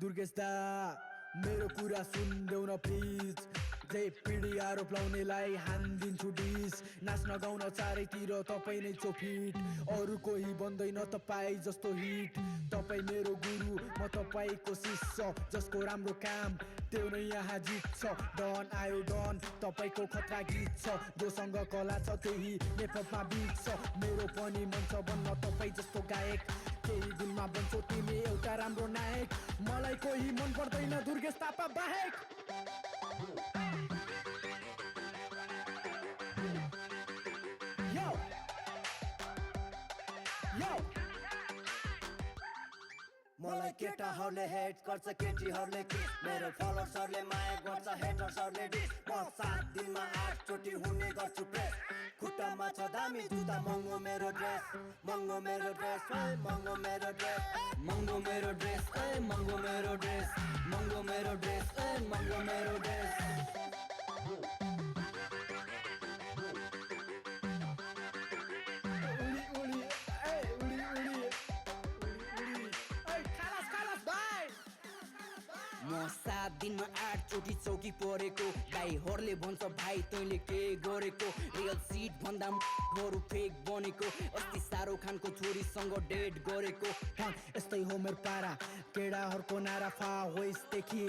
दुर्गेश दा मेरो कुरा सुन्देऊ न प्लिज जे पिडी आरोप लाउनेलाई हान्दिन्छु डिस नाच्न गाउन चारैतिर तपाईँ नै चोफिट अरू कोही बन्दैन तपाईँ जस्तो हिट तपाईँ मेरो गुरु म तपाईँको शिष्य जसको राम्रो काम त्यो नै यहाँ जित्छ डन आयो डन तपाईँको खतरा गीत छ जोसँग कला छ त्यही नेपथ्यमा बिट छ मेरो पनि मन छ बन्न तपाईँ जस्तो गायक केही दिनमा बन्छौ तिमी एउटा राम्रो नायक मलाई कोही मन पर्दैन दुर्गेश थापा बाहेक मलाई केटाहरूले हेट गर्छ केटीहरूले किस मेरो फलोअर्सहरूले माया गर्छ हेटर्सहरूले डिस म 7 दिनमा 8 चोटि हुने गर्छु प्रेस खुट्टामा छ दामी जुत्ता महँगो मेरो ड्रेस महँगो मेरो ड्रेस महँगो मेरो ड्रेस महँगो मेरो ड्रेस महँगो मेरो ड्रेस महँगो मेरो ड्रेस महँगो मेरो ड्रेस म 7 दिनमा 8 चोटि चौकी परेको भाइहरूले भन्छ भाइ तैँले के गरेको रियल सिट भन्दा हरू फेक बनेको अस्ति शाहरुख खानको छोरीसँग डेट गरेको यस्तै हो मेरो पारा केडाहरूको नारा फा होइसदेखि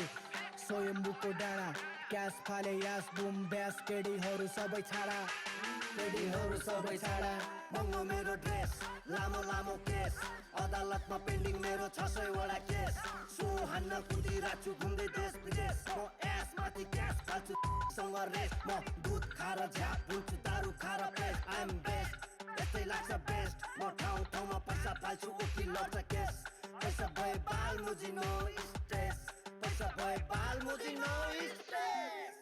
स्वयम्भूको डाँडा क्यास फाले यास बुम ब्यास केडीहरू सबै छाडा महँगो मेरो ड्रेस लामो लामो केस अदालतमा पेन्डिङ मेरो 600 वटा केस सो हान्न कुदिरहेछु घुम्दै देश विदेश म एस माथि क्यास खाल्छु सँग रेस म दुध खाएर झ्याप हुन्छु दारू खाएर पेस आई एम बेस्ट यस्तै लाग्छ बेस्ट म ठाउँ ठाउँमा पैसा फाल्छु उकिल लड्छ केस पैसा भए बाल मुजी नो स्ट्रेस पैसा भए बाल मुजी नो स्ट्रेस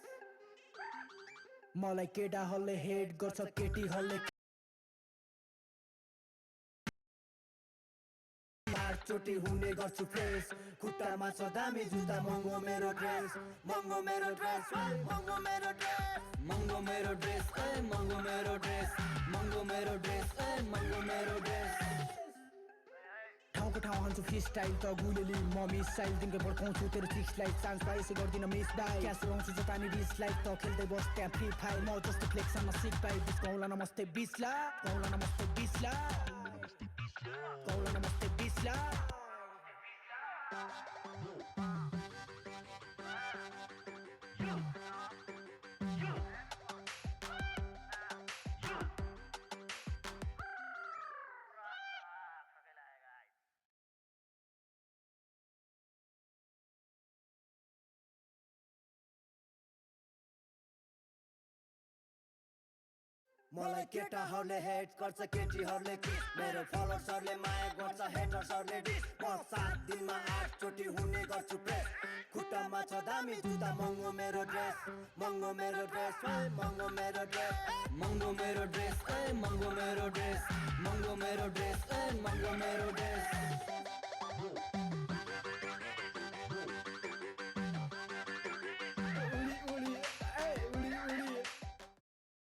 मलाई केटाहरूले हेट गर्छ केटीहरूले चोटि हुने गर्छु फ्रेस खुट्टामा छ दामी जुत्ता महँगो मेरो ड्रेस महँगो मेरो ड्रेस महँगो मेरो ड्रेस महँगो मेरो ड्रेस महँगो मेरो ड्रेस महँगो मेरो ड्रेस महँगो मेरो ड्रेस ठाउँको ठाउँ हान्छु फ्री स्टाइल त गुलेली म मिसाइल दिनकै पड्काउँछु तेरो सिक्सलाई चान्स पाए यसो गर्दिन मिस बाई क्यास लगाउँछु जतानी रिसलाई त खेल्दै बस त्यहाँ फ्री फायर म जस्तो फ्लेक्सनमा सिक पाइ बिस गौला नमस्ते बिसला गौला नमस्ते बिसला गौला नमस्ते बिसला मलाई केटाहरूले हेट गर्छ केटीहरूले किस मेरो फलोअर्सहरूले माया गर्छ हेटर्सहरूले डिस म 7 दिनमा 8 चोटि हुने गर्छु प्रेस खुट्टामा छ दामी जुत्ता महँगो मेरो ड्रेस महँगो मेरो ड्रेस महँगो मेरो ड्रेस महँगो मेरो ड्रेस महँगो मेरो ड्रेस महँगो मेरो ड्रेस महँगो मेरो ड्रेस